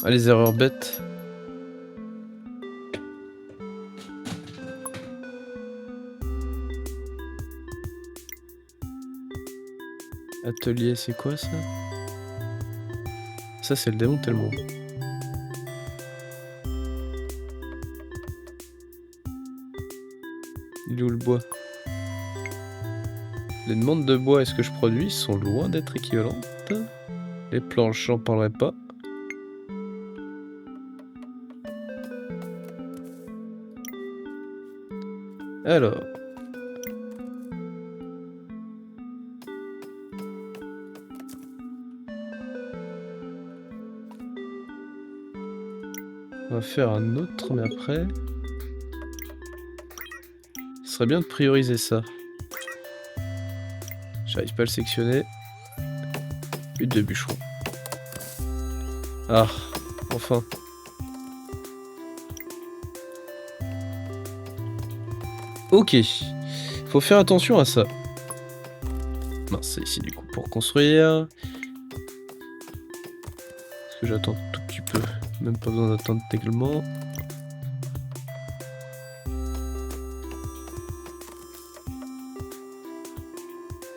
Ah, les erreurs bêtes. Atelier, c'est quoi ça? Ça, c'est le démantèlement. Il est où le bois? Les demandes de bois, est-ce que je produis, sont loin d'être équivalentes. Les planches, j'en parlerai pas. Alors. On va faire un autre, mais après... Ce serait bien de prioriser ça. J'arrive pas à le sectionner. Hutte de bûcheron. Ah, enfin. Ok. Faut faire attention à ça. Mince, c'est ici du coup pour construire. Est-ce que j'attends un tout petit peu? Même pas besoin d'attendre tellement.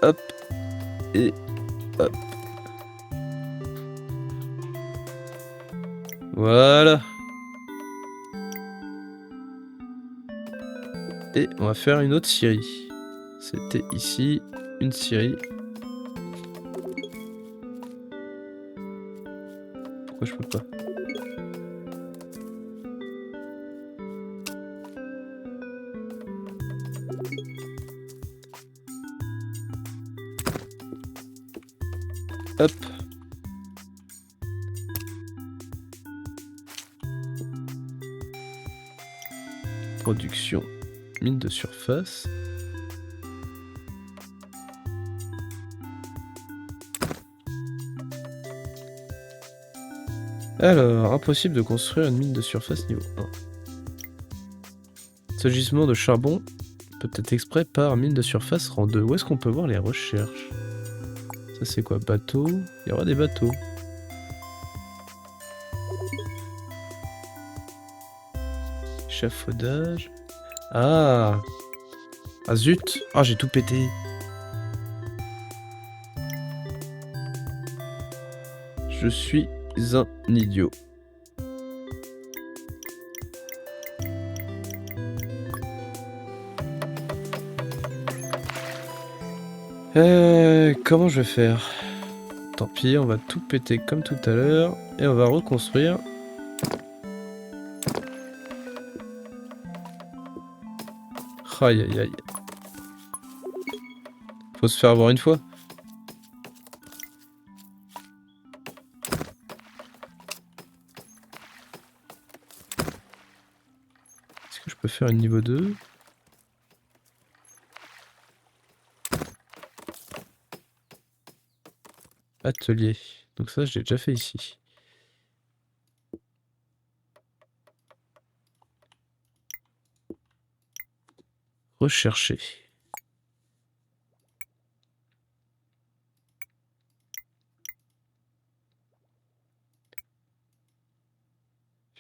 Hop. Et hop. Voilà. Et on va faire une autre scierie. C'était ici, une scierie. Pourquoi je peux pas? Hop. Production. Mine de surface. Alors, impossible de construire une mine de surface niveau 1. Ce gisement de charbon peut être extrait par mine de surface rang 2. Où est-ce qu'on peut voir les recherches? Ça c'est quoi? Bateau? Il y aura des bateaux. Échafaudage. Ah! Ah zut! Ah j'ai tout pété. Je suis un idiot. Comment je vais faire? Tant pis, on va tout péter comme tout à l'heure et on va reconstruire. Aïe aïe aïe. Faut se faire avoir une fois. Est-ce que je peux faire une niveau 2? Atelier. Donc ça, je l'ai déjà fait ici. Rechercher.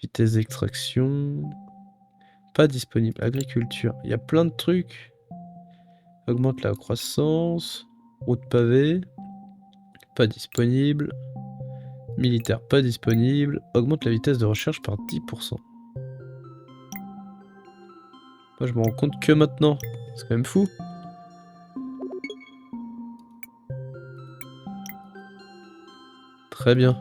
Vitesse d'extraction. Pas disponible. Agriculture. Il y a plein de trucs. Augmente la croissance. Route pavée. Pas disponible. Militaire, pas disponible. Augmente la vitesse de recherche par 10%. Moi, je me rends compte que maintenant. C'est quand même fou. Très bien.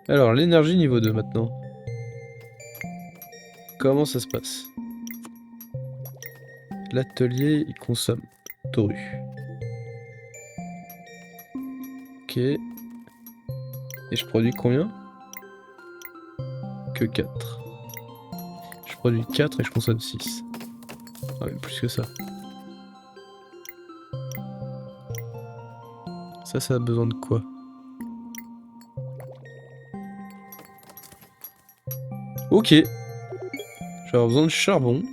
Alors, l'énergie niveau 2 maintenant. Comment ça se passe? L'atelier, il consomme torue. Ok. Et je produis combien? Que 4. Je produis 4 et je consomme 6. Ah, même plus que ça. Ça a besoin de quoi? Ok. Je vais avoir besoin de charbon.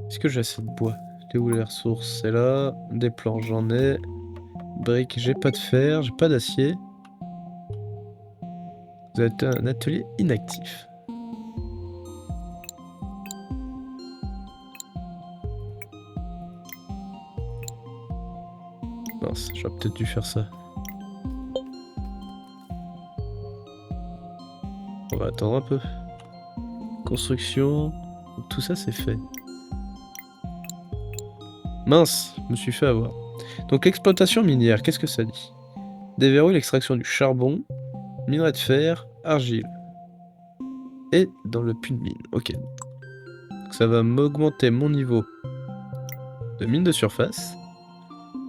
Est-ce que j'ai assez de bois? Les où les ressources? C'est là. Des planches, j'en ai. Briques, j'ai pas de fer, j'ai pas d'acier. Vous êtes un atelier inactif. Mince, j'aurais peut-être dû faire ça. On va attendre un peu. Construction. Tout ça, c'est fait. Mince, je me suis fait avoir. Donc, exploitation minière, qu'est-ce que ça dit? Déverrouille l'extraction du charbon, minerai de fer, argile. Et dans le puits de mine. Ok. Donc, ça va m'augmenter mon niveau de mine de surface.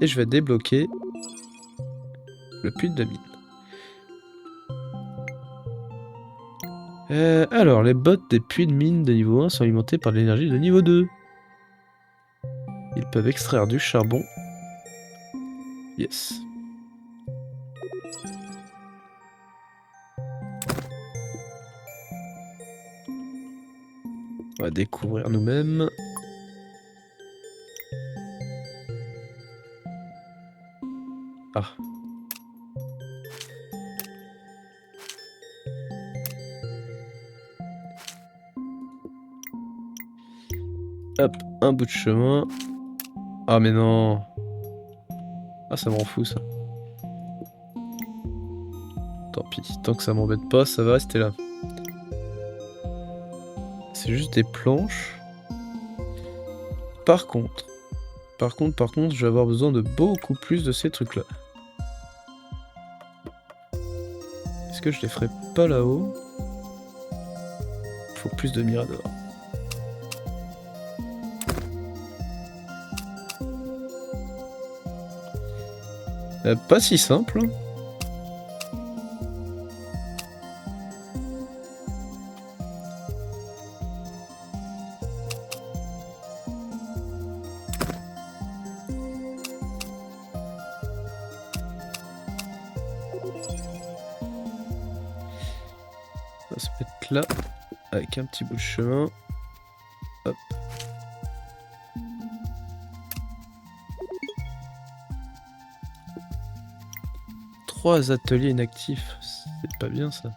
Et je vais débloquer le puits de la mine. Alors, les bottes des puits de mine de niveau 1 sont alimentées par de l'énergie de niveau 2. Ils peuvent extraire du charbon. Yes. On va découvrir nous-mêmes. Ah. Hop, un bout de chemin. Ah mais non. Ah ça me rend fou ça. Tant pis, tant que ça m'embête pas, ça va rester là. C'est juste des planches. Par contre, je vais avoir besoin de beaucoup plus de ces trucs-là. Est-ce que je les ferai pas là-haut? Il faut plus de miradors. Pas si simple. On va se mettre là, avec un petit bout de chemin. Hop. Trois ateliers inactifs, c'est pas bien ça.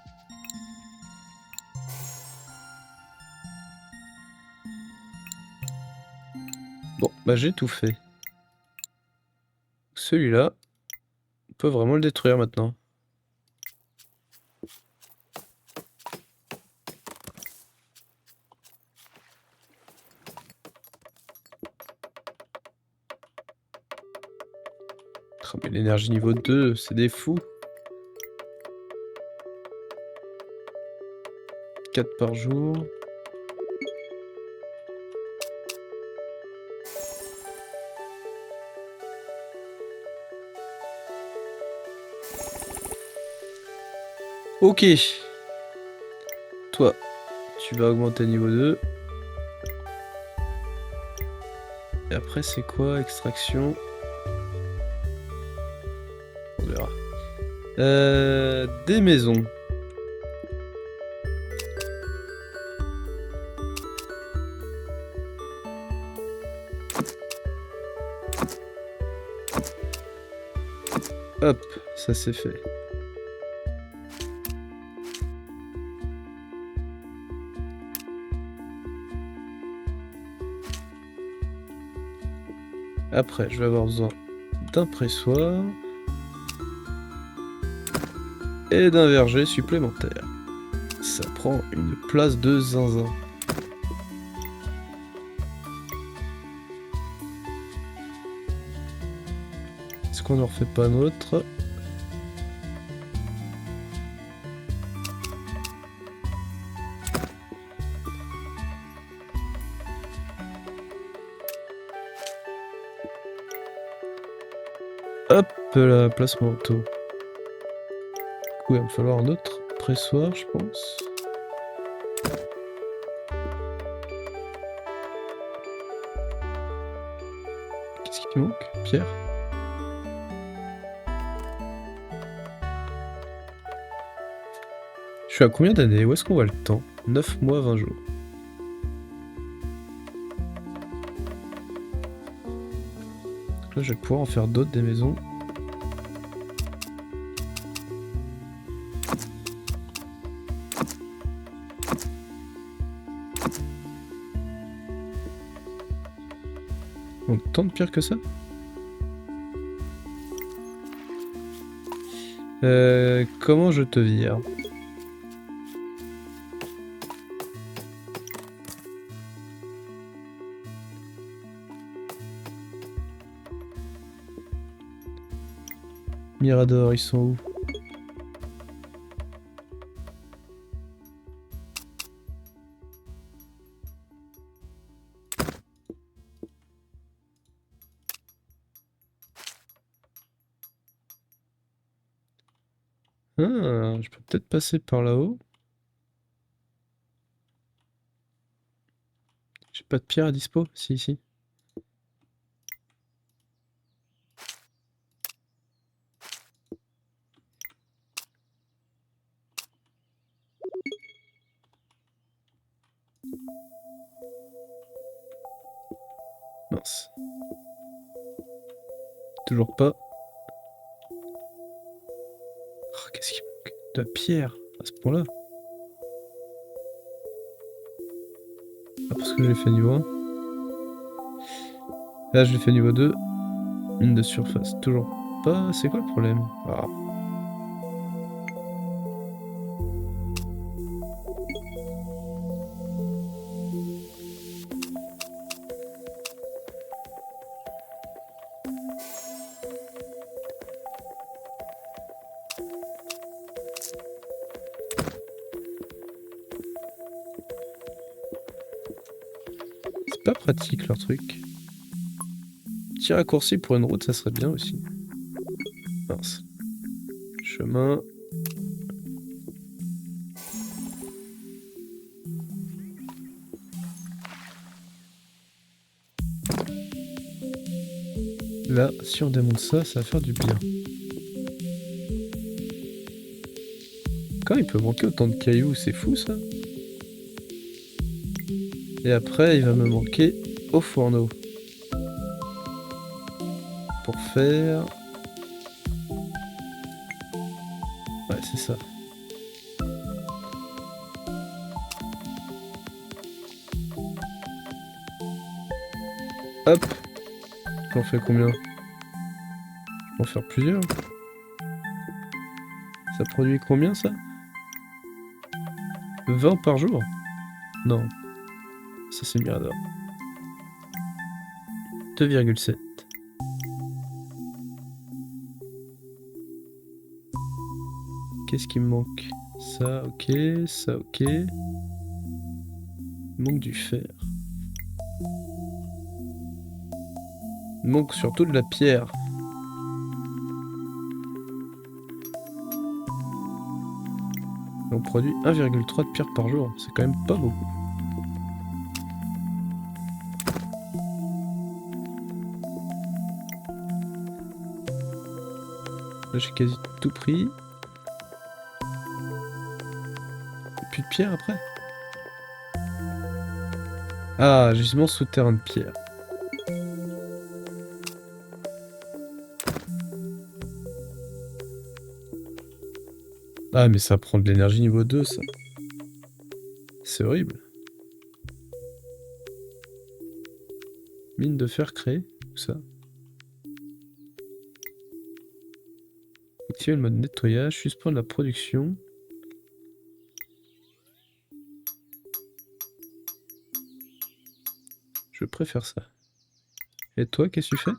Bon, bah j'ai tout fait. Celui-là, on peut vraiment le détruire maintenant. Oh, mais l'énergie niveau 2, c'est des fous. 4 par jour. Ok. Toi, tu vas augmenter niveau 2. Et après, c'est quoi? Extraction. On verra. Des maisons. Hop, ça c'est fait. Après, je vais avoir besoin d'un pressoir et d'un verger supplémentaire. Ça prend une place de zinzin. Est-ce qu'on en refait pas un autre? Hop là, placement auto. Du coup, il va me falloir un autre pressoir, je pense. Qu'est-ce qui manque? Pierre? Je suis à combien d'années? Où est-ce qu'on voit le temps? 9 mois, 20 jours. Là, je vais pouvoir en faire d'autres des maisons. Donc, tant de pierre que ça? Comment je te vire? Mirador, ils sont où? Ah, je peux peut-être passer par là-haut. J'ai pas de pierre à dispo? Si, ici. Mince. Toujours pas. Oh, qu'est-ce qu'il manque? De la pierre, à ce point-là. Ah, parce que je l'ai fait niveau 1. Là, je l'ai fait niveau 2. Une de surface. Toujours pas. C'est quoi le problème? Ah. C'est pas pratique leur truc. Petit raccourci pour une route, ça serait bien aussi. Mince. Chemin. Là, si on démonte ça, ça va faire du bien. Quand il peut manquer autant de cailloux, c'est fou ça. Et après, il va me manquer au fourneau. Pour faire... Ouais, c'est ça. Hop. J'en fais combien? Je peux en faire plusieurs. Ça produit combien ça? 20 par jour? Non. Ça c'est Mirador. 2,7. Qu'est-ce qui me manque? Ça, ok. Ça, ok. Il manque du fer. Il manque surtout de la pierre. On produit 1,3 de pierre par jour. C'est quand même pas beaucoup. Là j'ai quasi tout pris. Et plus de pierre après. Ah, gisement souterrain de pierre. Ah mais ça prend de l'énergie niveau 2 ça. C'est horrible. Mine de fer créée, où ça? Activer le mode nettoyage, suspendre la production. Je préfère ça. Et toi, qu'est-ce que tu fais?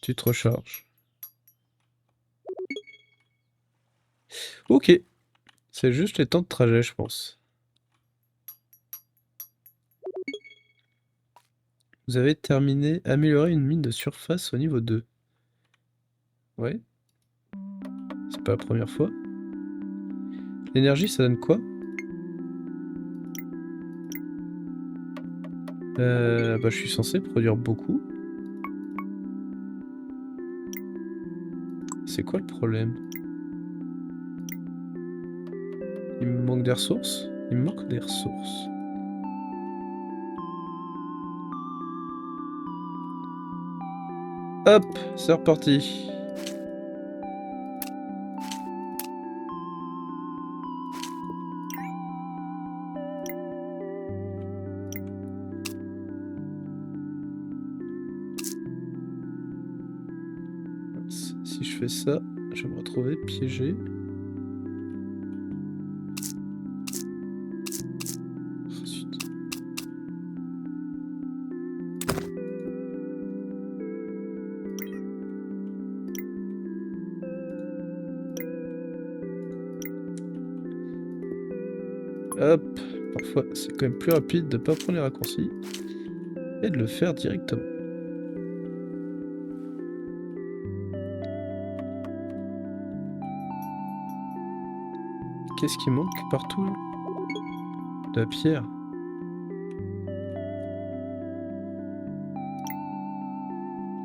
Tu te recharges. Ok. C'est juste les temps de trajet, je pense. Vous avez terminé, améliorer une mine de surface au niveau 2. Ouais. C'est pas la première fois. L'énergie, ça donne quoi? Bah je suis censé produire beaucoup. C'est quoi le problème? Il me manque des ressources? Il me manque des ressources. Hop, c'est reparti. Si je fais ça, je vais me retrouver piégé. Oh, zut. Hop, parfois c'est quand même plus rapide de pas prendre les raccourcis et de le faire directement. Qu'est-ce qui manque partout là? De la pierre.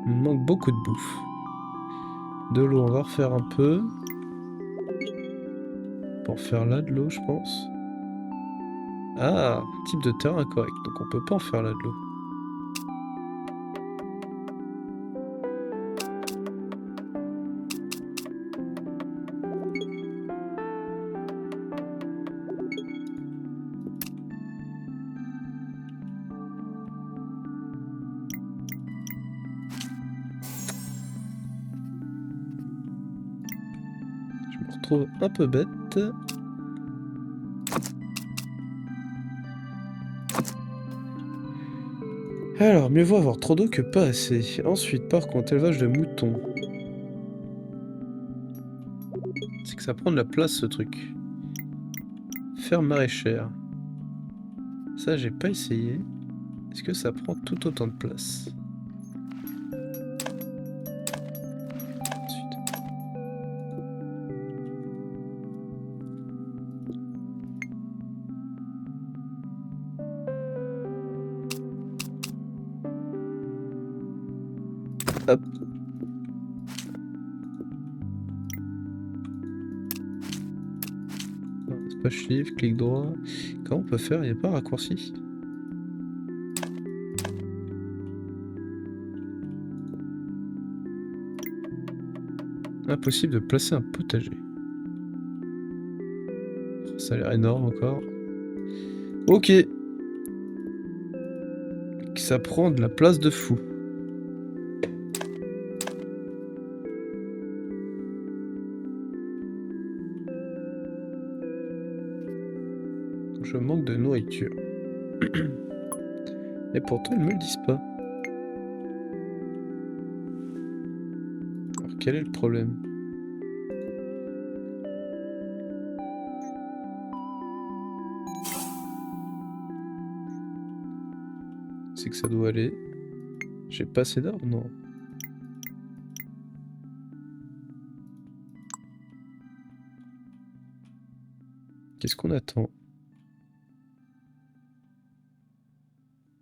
Il me manque beaucoup de bouffe. De l'eau, on va refaire un peu. Pour faire là de l'eau, je pense. Ah, type de terrain correct, donc on peut pas en faire là de l'eau. Je me retrouve un peu bête. Alors, mieux vaut avoir trop d'eau que pas assez. Ensuite, par contre, élevage de moutons. C'est que ça prend de la place, ce truc. Ferme maraîchère. Ça, j'ai pas essayé. Est-ce que ça prend tout autant de place? Ensuite. Hop. C'est pas shift, clic droit. Comment on peut faire? Il n'y a pas un raccourci? Impossible de placer un potager. Ça a l'air énorme encore. Ok. Ça prend de la place de fou. Je manque de nourriture. Et pourtant, ils me le disent pas. Alors, quel est le problème? C'est que ça doit aller. J'ai pas assez d'arbres, non. Qu'est-ce qu'on attend?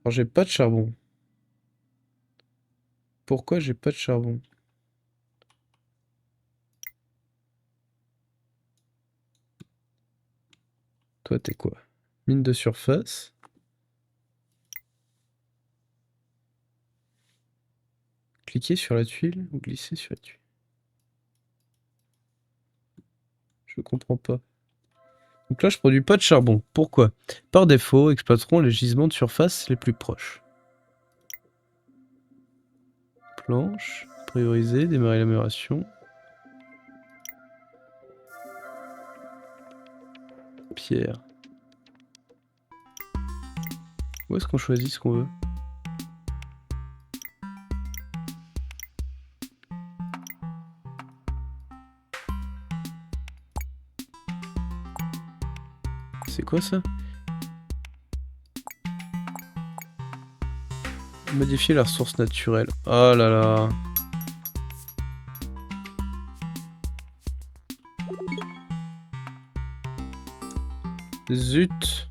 Alors, j'ai pas de charbon. Pourquoi j'ai pas de charbon? Toi, t'es quoi? Mine de surface. Cliquez sur la tuile ou glissez sur la tuile. Je comprends pas. Donc là, je produis pas de charbon. Pourquoi? Par défaut, exploiterons les gisements de surface les plus proches. Planche, prioriser, démarrer l'amélioration. Pierre. Où est-ce qu'on choisit ce qu'on veut? C'est quoi ça? Modifier la ressource naturelle. Oh là là. Zut.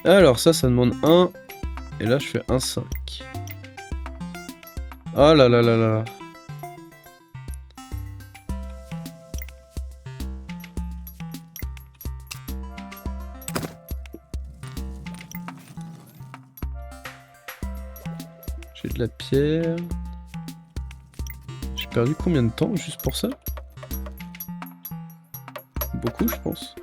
Alors ça demande 1. Et là je fais 1,5. Oh là là là là. J'ai de la pierre. J'ai perdu combien de temps juste pour ça? Beaucoup, je pense.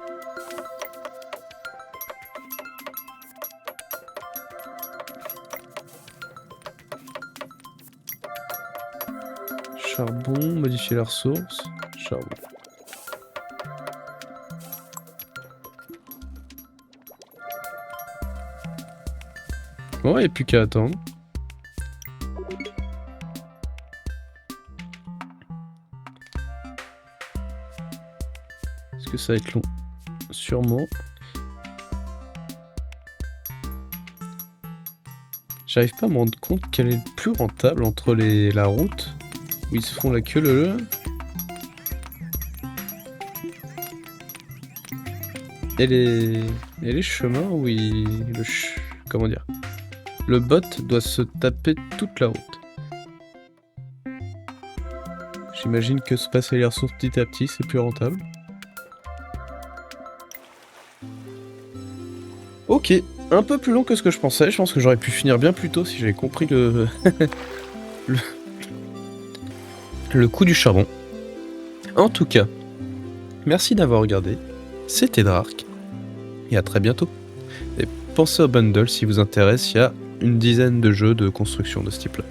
Charbon, modifier la ressource. Charbon. Bon, il n'y a plus qu'à attendre. Est-ce que ça va être long? Sûrement. J'arrive pas à me rendre compte quel est le plus rentable entre la route, où ils se font la queue leu, et les chemins où comment dire? Le bot doit se taper toute la route. J'imagine que se passer les ressources petit à petit, c'est plus rentable. Ok, un peu plus long que ce que je pensais. Je pense que j'aurais pu finir bien plus tôt si j'avais compris le... le... le coup du charbon. En tout cas, merci d'avoir regardé. C'était Drark. Et à très bientôt. Et pensez au bundle si vous intéresse, il y a une dizaine de jeux de construction de ce type-là.